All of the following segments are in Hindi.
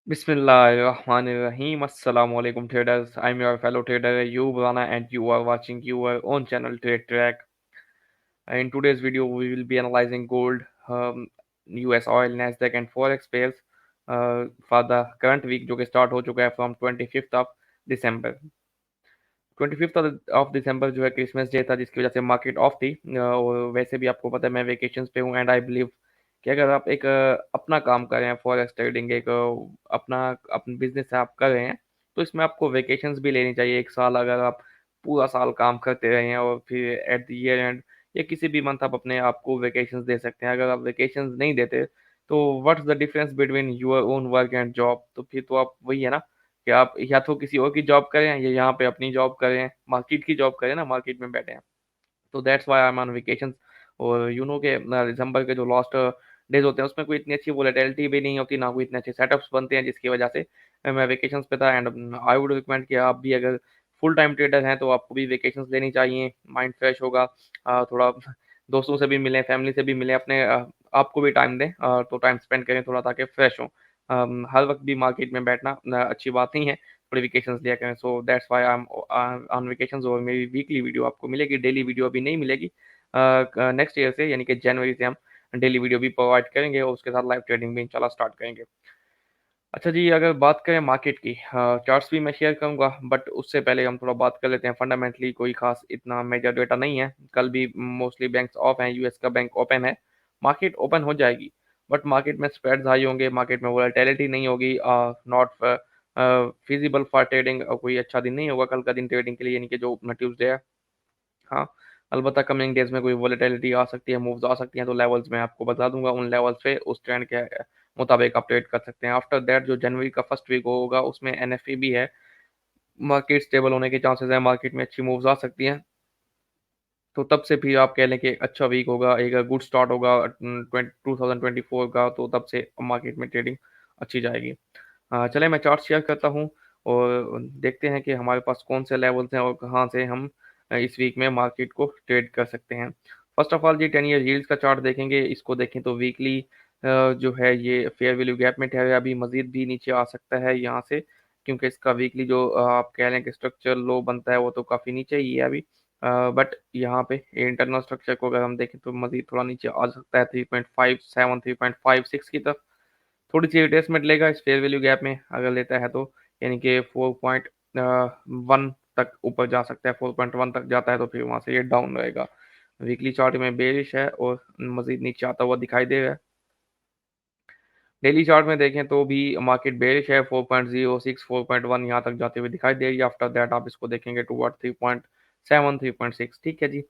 Bismillahirrahmanirrahim. Assalamu alaikum traders. I'm your fellow trader Ayub Rana and you are watching your own channel Trade Track. In today's video, we will be analyzing gold, US oil, Nasdaq and Forex pairs for the current week जो कि start हो चुका है from 25th of December. 25th of December जो है क्रिसमस डे था जिसकी वजह से मार्केट ऑफ थी और वैसे भी आपको पता है मैं वेकेशन पे हूँ एंड आई बिलीव कि अगर आप एक अपना काम कर रहे हैं फॉरेक्स ट्रेडिंग एक अपना बिजनेस आप कर रहे हैं तो इसमें आपको वेकेशंस भी लेनी चाहिए एक साल अगर आप पूरा साल काम करते रहे हैं और फिर एट द ईयर एंड या किसी भी मंथ आप अपने आप को वेकेशंस दे सकते हैं अगर आप वेकेशंस नहीं देते तो what's the difference between your own work and job तो फिर तो आप वही है ना कि आप या तो किसी और की जॉब करें या यहाँ पे अपनी जॉब करें मार्केट की जॉब करें ना मार्केट में बैठे हैं तो that's why I am on vacation और यू नो के दिसंबर के जो लास्ट डेज होते हैं उसमें कोई इतनी अच्छी वोलेटिलिटी भी नहीं होती ना कोई इतने अच्छे सेटअप्स बनते हैं जिसकी वजह से मैं वेकेशन पे था एंड आई वुड रिकमेंड कि आप भी अगर फुल टाइम ट्रेडर हैं तो आपको भी वेकेशन लेनी चाहिए माइंड फ्रेश होगा थोड़ा दोस्तों से भी मिलें फैमिली से भी मिलें अपने आपको भी टाइम दें तो टाइम स्पेंड करें थोड़ा ताकि फ्रेश हो हर वक्त भी मार्केट में बैठना अच्छी बात नहीं है थोड़ी वेकेशंस लिया करें so that's why I am on vacations और मेरी वीकली वीडियो आपको मिलेगी डेली वीडियो अभी नहीं मिलेगी नेक्स्ट ईयर से यानी कि जनवरी से हम डेली वीडियो भी प्रोवाइड करेंगे और उसके साथ लाइव ट्रेडिंग भी इंशाल्लाह स्टार्ट करेंगे अच्छा जी अगर बात करें मार्केट की चार्ट्स भी मैं शेयर करूंगा बट उससे पहले हम थोड़ा बात कर लेते हैं फंडामेंटली कोई खास इतना मेजर डेटा नहीं है कल भी मोस्टली बैंक्स ऑफ हैं यूएस का बैंक ओपन है मार्केट ओपन हो जाएगी बट मार्केट में स्प्रेड्स हाई होंगे मार्केट में वोलेटिलिटी नहीं होगी नॉट फिजिबल फॉर ट्रेडिंग कोई अच्छा दिन नहीं होगा कल का दिन ट्रेडिंग के लिए यानी कि जो ट्यूसडे है हाँ अलबत्ता कमिंग डेज में कोई वोलेटिलिटी आ सकती है मूव्स आ सकती हैं तो लेवल्स मैं आपको बता दूंगा उन लेवल्स पे उस ट्रेंड के मुताबिक आप ट्रेड कर सकते हैं आफ्टर दैट जो जनवरी का फर्स्ट वीक होगा उसमें एनएफई भी है मार्केट स्टेबल होने के चांसेस है मार्केट में अच्छी मूव्स आ सकती हैं तो तब से फिर आप कह लें कि एक अच्छा वीक होगा एक गुड स्टार्ट होगा 2024 का तो तब से मार्केट में ट्रेडिंग अच्छी जाएगी चले मैं चार्ट शेयर करता हूँ और देखते हैं कि हमारे पास कौन से लेवल्स हैं और कहाँ से हम इस वीक में मार्केट को ट्रेड कर सकते हैं first of all G 10 year yields का चार्ट देखेंगे इसको देखें तो वीकली जो है ये फेयर वैल्यू गैप में ठहरे अभी मजीद भी नीचे आ सकता है यहाँ से क्योंकि इसका वीकली जो आप कह लें कि स्ट्रक्चर लो बनता है वो तो काफ़ी नीचे ही है अभी बट यहाँ पे इंटरनल स्ट्रक्चर को अगर हम देखें तो मजीद थोड़ा नीचे आ सकता है 3.57 3.56 की तरफ थोड़ी सी रिट्रेसमेंट लेगा इस फेयर वैल्यू गैप में अगर लेता है तो यानी कि 4.1 तक ऊपर जा सकता है 4.1 तक जाता है तो फिर वहां से ये डाउन रहेगा वीकली चार्ट में बेरिश है और मजीद नीचे आता हुआ दिखाई दे रहा है डेली चार्ट में देखें तो भी मार्केट बेरिश है 4.06 4.1 यहाँ तक जाते हुए दिखाई दे रही है आफ्टर दैट आप इसको देखेंगे टुवर्ड 3.7 3.6 ठीक है जी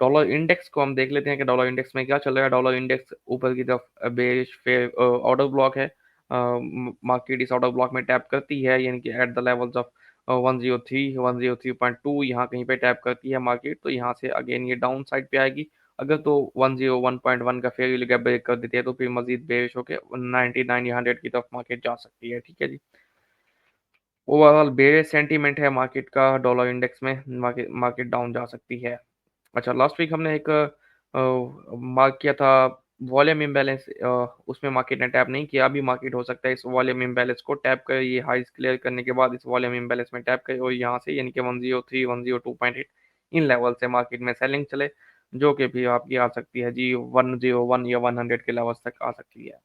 डॉलर इंडेक्स को हम देख लेते हैं कि डॉलर इंडेक्स में क्या चल रहा है डॉलर इंडेक्स ऊपर की तरफ बेरिश फेयर ऑर्डर ब्लॉक है मार्केट इस ऑर्डर ब्लॉक में टैप करती है यानी कि एट द लेवल्स ऑफ 103 103.2 यहाँ कहीं पे टैप करती है मार्केट तो यहाँ से अगेन ये डाउन साइड पे आएगी अगर तो 101.1 का फेयर वैल्यू गैप ब्रेक कर देती है तो फिर मजीद बेरिश होकर 99 या 100 की तरफ मार्केट जा सकती है ठीक है जी ओवरऑल बेरिश सेंटीमेंट है मार्केट का डॉलर इंडेक्स में मार्केट मार्केट डाउन जा सकती है अच्छा लास्ट वीक हमने एक मार्क किया था वॉल्यूम इम्बैलेंस उसमें मार्केट ने टैप नहीं किया अभी मार्केट हो सकता है इस वॉल्यूम इम्बैलेंस को टैप करे ये हाइस क्लियर करने के बाद इस वॉल्यूम इम्बैलेंस में टैप करे और यहाँ से यानी कि 103 102.8 इन लेवल से मार्केट में सेलिंग चले जो कि भी आपकी आ सकती है जी 101 या 100 के लेवल्स तक आ सकती है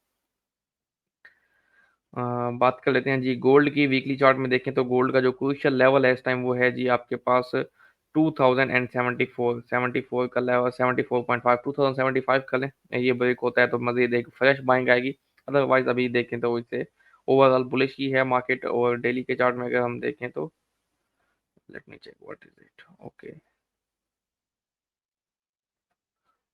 बात कर लेते हैं जी गोल्ड की वीकली चार्ट में देखें तो गोल्ड का जो क्रूशियल लेवल है इस टाइम वो है जी आपके पास 2074 74 का लेवल 74.5 2075 कर लें ये ब्रेक होता है तो मजीद एक फ्रेश बाइंग आएगी अदरवाइज अभी देखें तो इसे ओवरऑल बुलिश ही है मार्केट और डेली के चार्ट में अगर हम देखें तो let me check what is it okay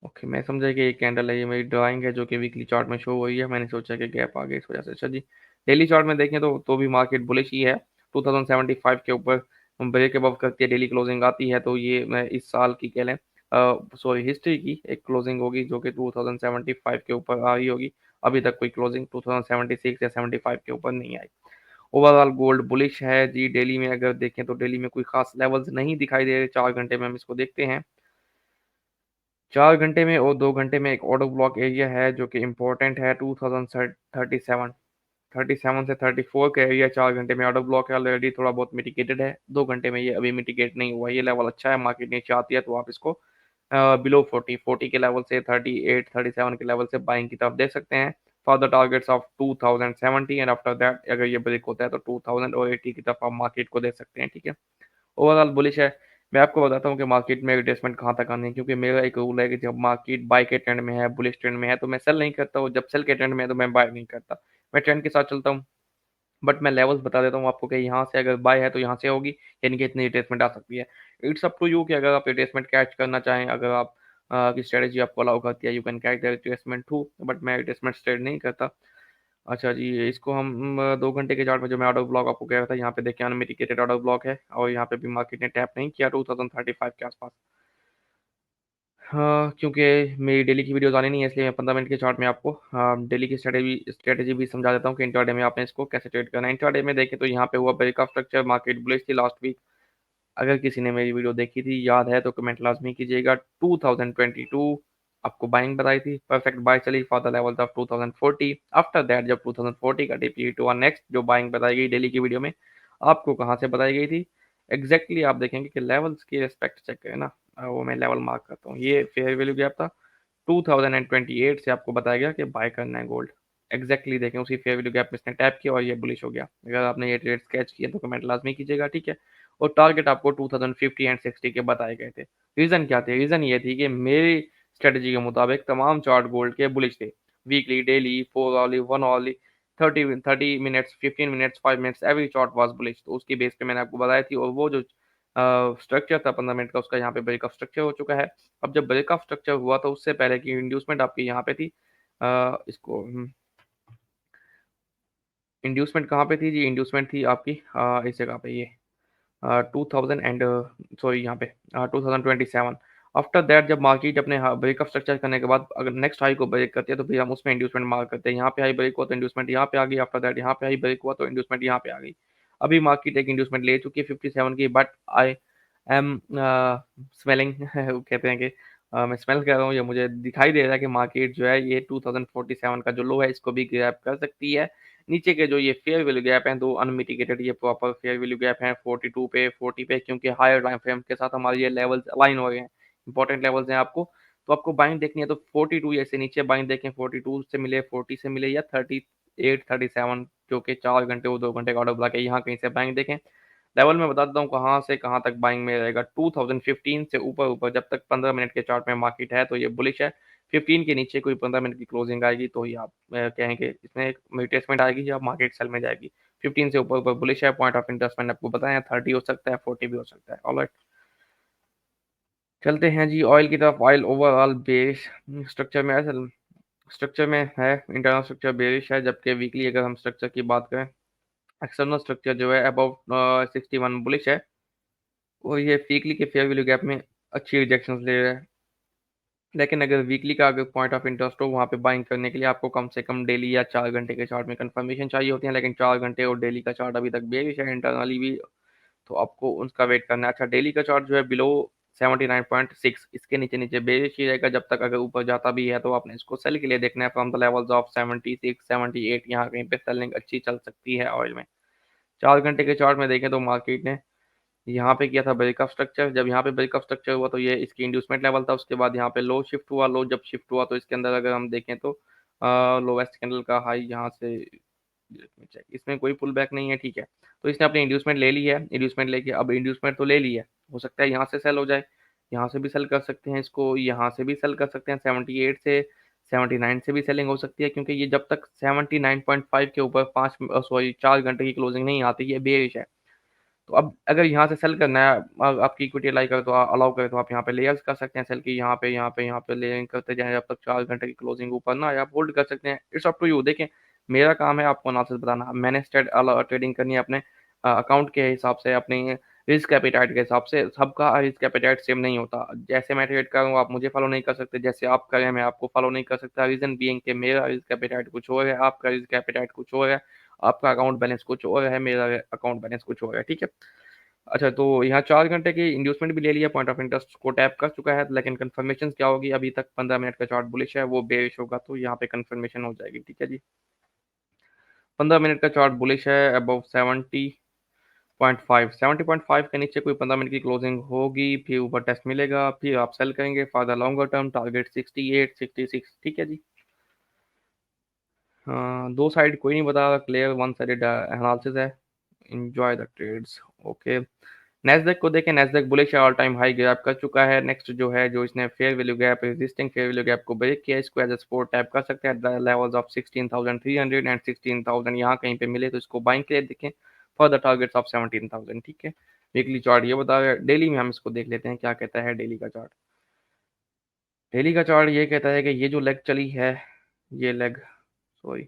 okay मैं समझा कि ये कैंडल है ये मेरी ड्राइंग है जो कि वीकली चार्ट में शो हो रही है मैंने सोचा कि गैप आ गया इस वजह से अच्छा जी डेली चार्ट में देखें तो भी मार्केट बुलिश ही है 2075 के ऊपर ब्रेक अबव करती है डेली क्लोजिंग आती है तो ये मैं इस साल की कह लें सॉरी हिस्ट्री की एक क्लोजिंग होगी जो कि 2075 के ऊपर आ रही होगी अभी तक कोई क्लोजिंग 2076 या 75 के ऊपर नहीं आई ओवरऑल गोल्ड बुलिश है जी डेली में अगर देखें तो डेली में कोई खास लेवल्स नहीं दिखाई दे रहे 4 घंटे में हम इसको देखते हैं 4 घंटे में और 2 घंटे में एक ऑर्डर ब्लॉक एरिया है जो कि इम्पोर्टेंट है 2037 37 से 34 का एरिया 4 घंटे में आउट ऑफ ब्लॉक है ऑलरेडी, थोड़ा बहुत मिटिगेटेड है। 2 घंटे में ये अभी मिटिगेट नहीं हुआ, ये लेवल अच्छा है, मार्केट नीचे आती है तो आप इसको बिलो 40 के लेवल से 38 37 के लेवल से बाइंग की तरफ देख सकते हैं for the targets of 2070 and after that अगर ये ब्रेक होता है तो 2080 की तरफ आप मार्केट को देख सकते हैं, ठीक है। ओवरऑल बुलिश है। मैं आपको बताता हूँ कि मार्केट में रिट्रेसमेंट कहाँ तक आनी है, क्योंकि मेरा एक रूल है कि जब मार्केट बाय के ट्रेंड में है, बुलिश ट्रेंड में है, तो मैं सेल नहीं करता हूँ, जब सेल के ट्रेंड में है तो मैं बाय नहीं करता, मैं ट्रेंड के साथ चलता हूँ। बट मैं लेवल्स बता देता हूँ आपको कि यहाँ से अगर बाय है तो यहाँ से होगी, यानी कि इतनी रिट्रेसमेंट आ सकती है। इट्स अप टू यू कि अगर आप रिट्रेसमेंट कैच करना चाहें, अगर आप की स्ट्रेटेजी आपको अलाउ करती है, you can catch the retracement too, but मैं रिट्रेसमेंट ट्रेड नहीं करता। अच्छा जी, इसको हम 2 घंटे के चार्ट में जो मैं ऑर्डर ब्लॉक आपको कह रहा था, यहाँ पे देखिए अनमिटिगेटेड ऑर्डर ब्लॉक है और यहाँ पे भी मार्केट ने टैप नहीं किया 2035 के आसपास। हाँ, क्योंकि मेरी डेली की वीडियोज़ आनी नहीं है, इसलिए मैं 15 मिनट के चार्ट में आपको डेली की स्ट्रेटेजी स्ट्रेटेजी भी समझा देता हूँ कि इंट्राडे में आपने इसको कैसे ट्रेड करना है। इंट्राडे में देखें तो यहाँ पे हुआ break of structure, market bullish थी लास्ट वीक। अगर किसी ने मेरी वीडियो देखी थी, याद है तो कमेंट लाज़मी कीजिएगा। 2022 आपको बाइंग बताई थी, परफेक्ट बाय चली for the levels of 2040। After that जब 2040 का डिप हिट हुआ, नेक्स्ट जो बाइंग बताई गई डेली की वीडियो में, आपको कहाँ से बताई गई थी? एग्ज़ैक्टली आप देखेंगे कि लेवल्स की रिस्पेक्ट चेक करें ना, वो मैं लेवल मार्क करता हूँ। ये फेयर वैल्यू गैप था, 2028 से आपको बताया गया कि बाय करना है गोल्ड। एग्जैक्टली देखें उसी फेयर वैल्यू गैप में इसने टैप किया और ये बुलिश हो गया। अगर आपने ये ट्रेड स्केच किया तो कमेंट लाजमी कीजिएगा, ठीक है। और टारगेट आपको 2050 एंड 60 के बताए गए थे। रीज़न क्या थे? रीज़न ये थी कि मेरी स्ट्रेटजी के मुताबिक तमाम चार्ट गोल्ड के बुलिश थे। Weekly, daily, 4 hourly, 1 hourly, 30 minutes, 15 minutes, 5 minutes, every chart was bullish. तो उसकी बेस पे मैंने आपको बताई थी, और वो जो स्ट्रक्चर था 15 मिनट का, उसका यहाँ पे ब्रेकअप स्ट्रक्चर हो चुका है। अब जब ब्रेकअप स्ट्रक्चर हुआ तो उससे पहले की इंड्यूसमेंट आपकी यहाँ पे थी। इसको इंड्यूसमेंट कहाँ पे थी जी? इंड्यूसमेंट थी आपकी इस जगह पे, ये 2000 एंड सॉरी यहाँ पे 2027। आफ्टर दैट जब मार्केट अपने ब्रेकअप स्ट्रक्चर करने के बाद अगर नेक्स्ट हाई को ब्रेक करती है तो फिर हम उसमें इंड्यूसमेंट मार्क करते हैं। यहाँ पे हाई ब्रेक हुआ तो इंड्यूसमेंट यहाँ पे आ गई, आफ्टर दैट यहाँ पे हाई ब्रेक हुआ तो इंड्यूसमेंट यहाँ पे आ गई। अभी मार्केट एक इंड्यूसमेंट ले चुकी है 57 की, बट आई एम स्मेलिंग कहते हैं कि मैं स्मेल कर रहा हूँ, ये मुझे दिखाई दे रहा है कि मार्केट जो है ये 2047 का जो लो है इसको भी ग्रैब कर सकती है। नीचे के जो ये फेयर वैल्यू गैप हैं, दो अनमिटिगेटेड ये प्रॉपर फेयर वैल्यू गैप हैं 42 पे, 40 पे, क्योंकि हायर टाइम फ्रेम के साथ हमारे ये लेवल्स अलाइन हो गए हैं। इंपॉर्टेंट लेवल्स हैं आपको, तो आपको बाइंग देखनी है तो 42 ऐसे नीचे बाइंग देखें, 42 से मिले, 40 से मिले, या 38 37 जो कि 4 घंटे और 2 घंटे का ऑर्डर ब्लॉक है, यहाँ कहीं से बाइंग देखें। लेवल मैं बता देता हूँ कहाँ से कहाँ तक बाइंग में रहेगा। 2015 से ऊपर ऊपर जब तक 15 मिनट के चार्ट में मार्केट है तो ये बुलिश है। 15 के नीचे कोई 15 मिनट की क्लोजिंग आएगी तो ही आप कहेंगे इसमें एक रिट्रेसमेंट आएगी या मार्केट सेल में जाएगी। 15 से ऊपर ऊपर बुलिश है। पॉइंट ऑफ इंटरेस्ट मैंने आपको बताया 30 हो सकता है, 40 भी हो सकता है। ऑलराइट, चलते हैं जी ऑयल की तरफ। ऑयल ओवरऑल बेरिश स्ट्रक्चर में है, स्ट्रक्चर में है, इंटरनल स्ट्रक्चर बेरिश है, जबकि वीकली अगर हम स्ट्रक्चर की बात करें, एक्सटर्नल स्ट्रक्चर जो है अबाउट 61 बुलिश है, और ये वीकली के फेयर वैल्यू गैप में अच्छी रिजेक्शंस ले रहा है। लेकिन अगर वीकली का अगर पॉइंट ऑफ इंटरेस्ट हो वहाँ पे बाइंग करने के लिए आपको कम से कम डेली या 4 घंटे के चार्ट में कंफर्मेशन चाहिए होती है, लेकिन 4 घंटे और डेली का चार्ट अभी तक बेरिश है इंटरनली भी, तो आपको उसका वेट करना है। अच्छा, डेली का चार्ट जो है बिलो 79.6, इसके नीचे नीचे बेरिश ही रहेगा जब तक, अगर ऊपर जाता भी है तो आपने इसको सेल के लिए देखना है फ्रॉम द लेवल्स ऑफ 76 78, यहाँ कहीं पे सेलिंग अच्छी चल सकती है ऑयल में। 4 घंटे के चार्ट में देखें तो मार्केट ने यहाँ पे किया था ब्रेकअप स्ट्रक्चर, जब यहाँ पे ब्रेकअप स्ट्रक्चर हुआ तो ये इसकी इंड्यूसमेंट लेवल था, उसके बाद यहाँ पे लो शिफ्ट हुआ, लो जब शिफ्ट हुआ तो इसके अंदर अगर हम देखें तो लोवेस्ट कैंडल का हाई यहाँ से, चेक, इसमें कोई पुल बैक नहीं है, ठीक है। तो इसने अपनी इंड्यूसमेंट ले ली है, इंड्यूसमेंट लेके अब इंड्यूसमेंट तो ले ली है, हो सकता है यहाँ से सेल हो जाए, यहाँ से भी सेल कर सकते हैं इसको, यहाँ से भी सेल कर सकते हैं, 78 से 79 से भी सेलिंग हो सकती है, क्योंकि ये जब तक 79.5 के ऊपर 4 घंटे की क्लोजिंग नहीं आती ये बेरिश है। तो अब अगर यहाँ से सेल करना है, आपकी इक्विटी अलाई करे तो अलाउ करे तो आप यहाँ पे लेयर्स कर सकते हैं सेल की, यहाँ पे लेयरिंग करते जाएं जब तक 4 घंटे की क्लोजिंग ऊपर ना आए, आप होल्ड कर सकते हैं। It's up to you. देखें, मेरा काम है आपको एनालिसिस बताना, मैंने ट्रेडिंग करनी है अपने अकाउंट के हिसाब से, अपने रिस्क एपेटाइट के हिसाब से। सबका रिस्क एपेटाइट सेम नहीं होता, जैसे मैं ट्रेड कर रहा हूँ आप मुझे फॉलो नहीं कर सकते, जैसे आप करें मैं आपको फॉलो नहीं कर सकता। रीजन बीइंग कि मेरा रिस्क एपेटाइट कुछ और है, आपका रिस्क एपेटाइट कुछ और है, आपका अकाउंट बैलेंस कुछ और है, मेरा अकाउंट बैलेंस कुछ और है, ठीक है। अच्छा, तो यहाँ 4 घंटे की इंड्यूसमेंट भी ले लिया, पॉइंट ऑफ इंटरेस्ट को टैप कर चुका है, लेकिन कंफर्मेशन क्या होगी? अभी तक 15 मिनट का चार्ट बुलिश है, वो बेरिश होगा तो यहाँ पे कंफर्मेशन हो जाएगी, ठीक है जी। 15 मिनट का चार्ट बुलिश है अबव 70.5, 70.5 के नीचे कोई 15 मिनट की क्लोजिंग होगी, फिर ऊपर टेस्ट मिलेगा, फिर आप सेल करेंगे for the longer term, target 68 66। ठीक है जी। दो साइड कोई नहीं बता रहा, क्लियर वन साइडेड एनालिसिस है। Enjoy the trades. Okay, Nasdaq को देखें, नेस्डेक बुलिश है, ऑल टाइम हाई गैप कर चुका है। नेक्स्ट जो है, जो इसने fair value gap, resisting fair value gap को ब्रेक किया, इसको एज ए सपोर्ट टैप कर सकते हैं द लेवल्स ऑफ 16,300 एंड 16,000, यहाँ कहीं पे मिले तो इसको बाइंग के लिए देखें फॉर द टारगेट्स ऑफ 17,000। ठीक है, वीकली चार्ट ये बता रहा है। डेली में हम इसको देख लेते हैं क्या कहता है डेली का चार्ट। डेली का चार्ट ये कहता है कि ये जो लेग चली है, ये लेग, सॉरी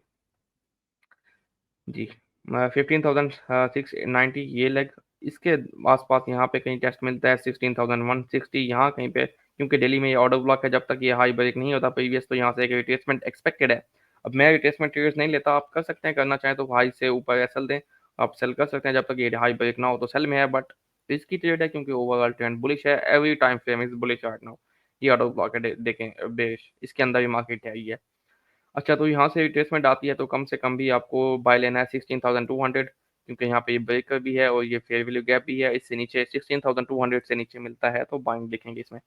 जी, 15,690 ये लेग, इसके आसपास यहाँ पे कहीं टेस्ट मिलता है 16,160 यहाँ कहीं पे, क्योंकि दिल्ली में ये ऑर्डर ब्लॉक है, जब तक ये हाई ब्रेक नहीं होता प्रीवियस, तो यहाँ से एक रिट्रेसमेंट एक्सपेक्टेड है। अब मैं रिट्रेसमेंट ट्रेड्स नहीं लेता, आप कर सकते हैं, करना चाहें तो हाई से ऊपर एसएल दें, आप सेल कर सकते हैं, जब तक ये हाई ब्रेक ना हो तो सेल में है, बट रिस्की ट्रेड है क्योंकि ओवरऑल ट्रेंड बुलिश है, every time frame is bullish right now. ये ऑर्डर ब्लॉक है, देखें बेश, इसके अंदर भी मार्केट है ये। अच्छा, तो यहाँ से रिट्रेसमेंट आती है तो कम से कम भी आपको बाय लेना है 16,200, क्योंकि यहाँ पे ये ब्रेकर भी है और ये फेयर वैल्यू गैप भी है, इससे नीचे 16,200 से नीचे मिलता है तो बाइंग देखेंगे इसमें,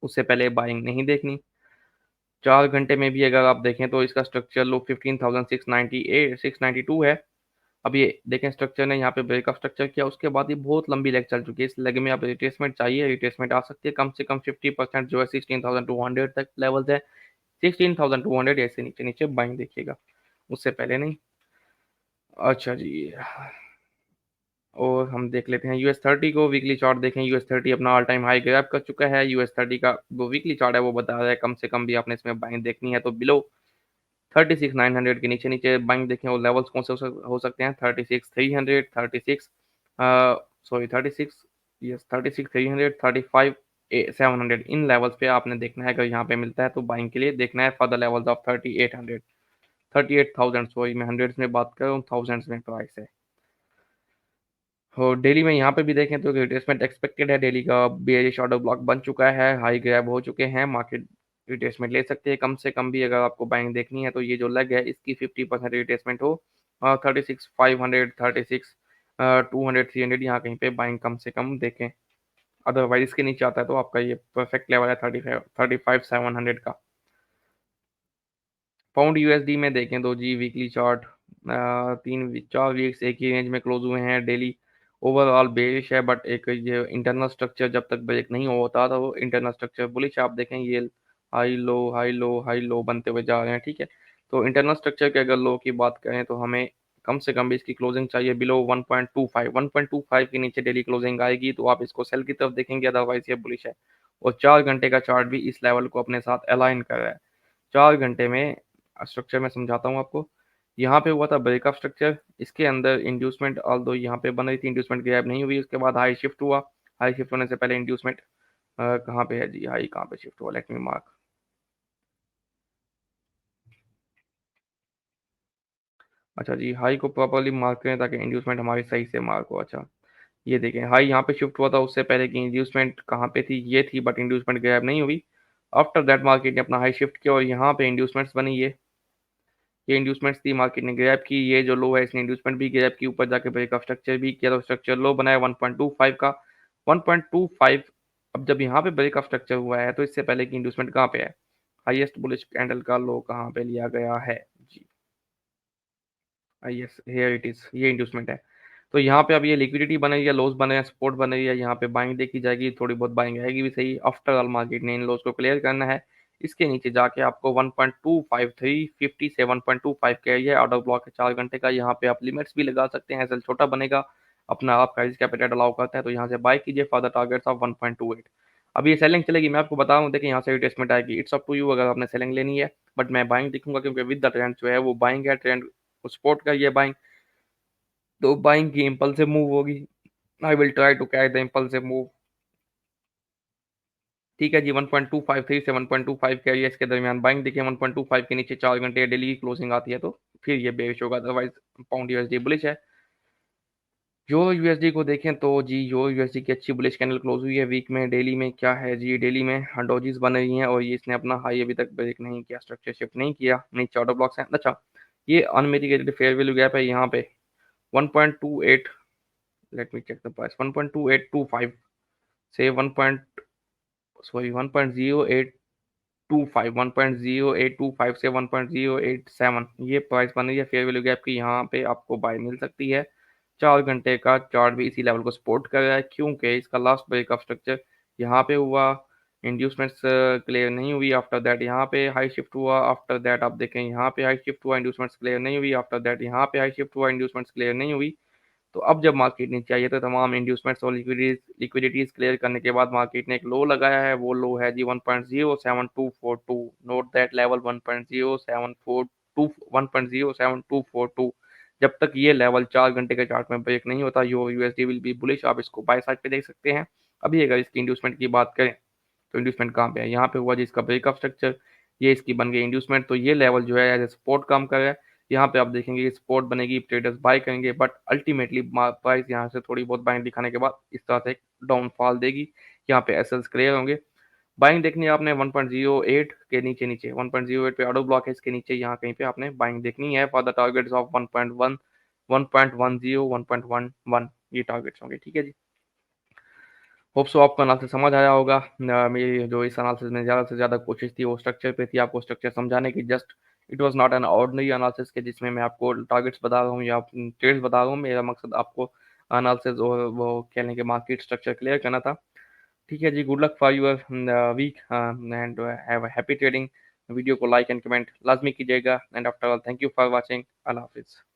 उससे पहले बाइंग नहीं देखनी। 4 घंटे में भी अगर आप देखें तो इसका स्ट्रक्चर लो 15,698 692 है। अब ये देखें, स्ट्रक्चर ने यहाँ पे ब्रेकअप स्ट्रक्चर किया, उसके बाद ये बहुत लंबी लेग चल चुकी है, इस लेग में आप रिट्रेसमेंट चाहिए, रिट्रेसमेंट आ सकती है कम से कम 50% जो है 16,200 तक लेवल्स है, 16,200 ऐसे नीचे नीचे बाइंग देखिएगा, उससे पहले नहीं। अच्छा जी, और हम देख लेते हैं US30 को, वीकली चार्ट देखें, US30 अपना ऑल टाइम हाई ग्रैब कर चुका है। US30 का वो वीकली चार्ट है वो बता रहा है कम से कम भी आपने इसमें बाइंग देखनी है तो बिलो 36,900 के नीचे नीचे बाइंग देखें, और लेवल्स कौन से हो सकते हैं, 36,300, 36 सॉरी 36, यस 36,300, 35,700, इन लेवल्स पे आपने देखना है, अगर यहाँ पे मिलता है तो बाइंग के लिए देखना है for the levels of 3800, 38,000, sorry मैं हंड्रेड्स में बात कर रहा हूँ, थाउजेंड्स में प्राइस है। और डेली में यहाँ पे भी देखें तो रिट्रेसमेंट एक्सपेक्टेड है, डेली का बेयरिश ऑर्डर ब्लॉक बन चुका है, हाई ग्रैब हो चुके हैं, मार्केट रिट्रेसमेंट ले सकते हैं कम से कम भी, अगर आपको बाइंग देखनी है तो ये जो लेग है इसकी 50% रिट्रेसमेंट हो, 36,500, 36,200, 300 यहाँ कहीं पे बाइंग कम से कम देखें, अदरवाइज इसके नीचे आता है तो आपका ये परफेक्ट लेवल है 35,700 का। पाउंड यूएसडी में देखें तो जी, वीकली चार्ट 4 वीक्स एक ही रेंज में क्लोज हुए हैं, डेली ओवरऑल बेरिश है, बट एक ये इंटरनल स्ट्रक्चर जब तक ब्रेक नहीं होता तो वो इंटरनल स्ट्रक्चर बुलिश, आप देखें ये high low high low high low बनते हुए जा रहे हैं। ठीक है, तो इंटरनल स्ट्रक्चर के अगर लो की बात करें तो हमें कम से कम भी इसकी क्लोजिंग चाहिए बिलो 1.25, 1.25 के नीचे डेली क्लोजिंग आएगी तो आप इसको सेल की तरफ देखेंगे, अदरवाइज ये बुलिश है। और 4 घंटे का चार्ट भी इस लेवल को अपने साथ अलाइन कर रहा है। 4 घंटे में स्ट्रक्चर मैं समझाता हूँ आपको, यहाँ पे हुआ था ब्रेकअप स्ट्रक्चर, इसके अंदर इंड्यूसमेंट ऑल दो यहाँ पे बन रही थी, इंड्यूसमेंट गैप नहीं हुई, उसके बाद हाई शिफ्ट हुआ, हाई शिफ्ट होने से पहले इंड्यूसमेंट कहाँ पे है जी, हाई कहाँ पे शिफ्ट हुआ, लेट मी मार्क। अच्छा जी, हाई को प्रॉपरली मार्क करें ताकि इंड्यूसमेंट हमारी सही से मार्क हो। अच्छा, ये देखें हाई यहाँ पे शिफ्ट हुआ था, उससे पहले की इंड्यूसमेंट कहाँ पे थी, ये थी, बट इंड्यूसमेंट गैप नहीं हुई। आफ्टर दैट मार्केट ने अपना हाई शिफ्ट किया और यहाँ पे इंड्यूसमेंट्स बनी, ये इंड्यूसमेंट्स थी, मार्केट ने ग्रैब की, ये जो लो है इसने इंड्यूसमेंट भी ग्रैब की, ऊपर जाके ब्रेकअप स्ट्रक्चर भी किया तो स्ट्रक्चर लो बनाया 1.25 का, 1.25। अब जब यहाँ पे ब्रेकअप स्ट्रक्चर हुआ है तो इससे पहले की इंड्यूसमेंट कहाँ पे है, हाईएस्ट बुलिश कैंडल का लो कहाँ पे लिया गया है जी, यस हियर इट इज, ये इंड्यूसमेंट है। तो यहाँ पे अब ये लिक्विडिटी बन रही है, लॉस बन रहे हैं, सपोर्ट बन रही है, यहाँ पे बाइंग देखी जाएगी, थोड़ी बहुत बाइंग आएगी भी सही, आफ्टर ऑल मार्केट ने इन लॉस को क्लियर करना है। इसके नीचे जाके आपको 1.253 50 से 1.25 का ये ऑर्डर ब्लॉक है 4 घंटे का, यहाँ पे आप लिमिट्स भी लगा सकते हैं, एसएल छोटा बनेगा, अपना आपका रिस्क कैपिटल अलाउ करता है तो यहाँ से बाय कीजिए फॉर द टारगेट्स ऑफ 1.28। अब ये सेलिंग चलेगी, मैं आपको बताऊं, देखिए यहाँ से रिटेस्टमेंट आएगी, इट्स अप टू यू अगर आपने सेलिंग लेनी है, बट मैं बाइंग दिखूंगा क्योंकि विद द ट्रेंड जो है वो बाइंग है, ट्रेंड सपोर्ट का ये बाइंग, तो बाइंग की इम्पल्सिव मूव होगी, I will try to catch the impulsive move. ठीक है जी, 1.253 से 1.25 के एरिया इसके दरमियान बाइंग देखिए, 1.25 के नीचे 4 घंटे डेली की क्लोजिंग आती है तो फिर ये बेरिश होगा, अदरवाइज पाउंड यूएसडी बुलिश है। यूरो यूएसडी को देखें तो जी, यूरो यूएसडी की अच्छी बुलिश कैंडल क्लोज हुई है वीक में। डेली में क्या है जी, डेली में डोजीज बन रही हैं और ये इसने अपना हाई अभी तक ब्रेक नहीं किया, स्ट्रक्चर शिफ्ट नहीं किया, नीचे ऑर्डर ब्लॉक्स हैं। अच्छा, ये अनमिटिगेटेड फेयर वैल्यू गैप है यहाँ पे 1.28, let me check the price, 1.2825 से 1 सॉरी 1.0825, 1.0825 से 1.087 ये प्राइस बन रही है फेयर वैल्यू गैप की। यहाँ पे आपको बाय मिल सकती है। 4 घंटे का चार्ट भी इसी लेवल को सपोर्ट कर रहा है, क्योंकि इसका लास्ट ब्रेकअप स्ट्रक्चर यहाँ पे हुआ, इंड्यूसमेंट्स क्लियर नहीं हुई, आफ्टर दैट यहाँ पे हाई शिफ्ट हुआ, आफ्टर दैट आप देखें यहाँ पे हाई शिफ्ट हुआ, इंड्यूसमेंट्स क्लियर नहीं हुई, आफ्टर दैट यहाँ पे हाई शिफ्ट हुआ, इंड्यूसमेंट्स क्लियर नहीं हुई। तो अब जब मार्केट नीचे आई है तो तमाम इंड्यूसमेंट्स और लिक्विडिटीज क्लियर करने के बाद मार्केट ने एक लो लगाया है। वो लो है जी 1.07242। Note that level 1.074 1.07242। जब तक ये लेवल 4 घंटे के चार्ट में ब्रेक नहीं होता, यो यूएसडी विल बी बुलिश। आप इसको बाय साइड पे देख सकते हैं। अभी अगर इसकी इंड्यूसमेंट की बात करें तो इंड्यूसमेंट कहाँ पे है, यहाँ पे हुआ जी इसका ब्रेकअप स्ट्रक्चर, ये इसकी बन गई इंड्यूसमेंट। तो ये लेवल जो है एज ए सपोर्ट काम कर रहा है। यहाँ पे आप देखेंगे कि सपोर्ट बनेगी, ट्रेडर्स बाय करेंगे, बट अल्टीमेटली प्राइस यहाँ से थोड़ी बहुत बाइंग दिखाने के बाद इस तरह से एक डाउनफॉल देगी। यहाँ पे एसएल्स क्लियर होंगे। बाइंग देखनी है आपने 1.08 के नीचे, नीचे 1.08 पे ऑर्डर ब्लॉक है, इसके नीचे यहाँ कहीं पे आपने बाइंग देखनी है फॉर द टारगेट्स ऑफ 1.1, 1.10, 1.11 ये टारगेट्स होंगे। ठीक है जी, होप सो आपको एनालिसिस समझ आया होगा। मेरी जो इस एनालिसिस में ज़्यादा से ज़्यादा कोशिश थी वो स्ट्रक्चर पे थी, आपको स्ट्रक्चर समझाने की। Just it was not an ordinary analysis के जिसमें मैं आपको टारगेट्स बता रहा हूँ या ट्रेड्स बता रहा हूँ। मेरा मकसद आपको एनालिसिस और वो कह लें कि मार्केट स्ट्रक्चर क्लियर करना था। ठीक है जी, good luck for your weekend have happy trading. Video को लाइक एंड कमेंट लाजमी कीजिएगा। And after all thank you for watching. अल्लाह हाफिज़।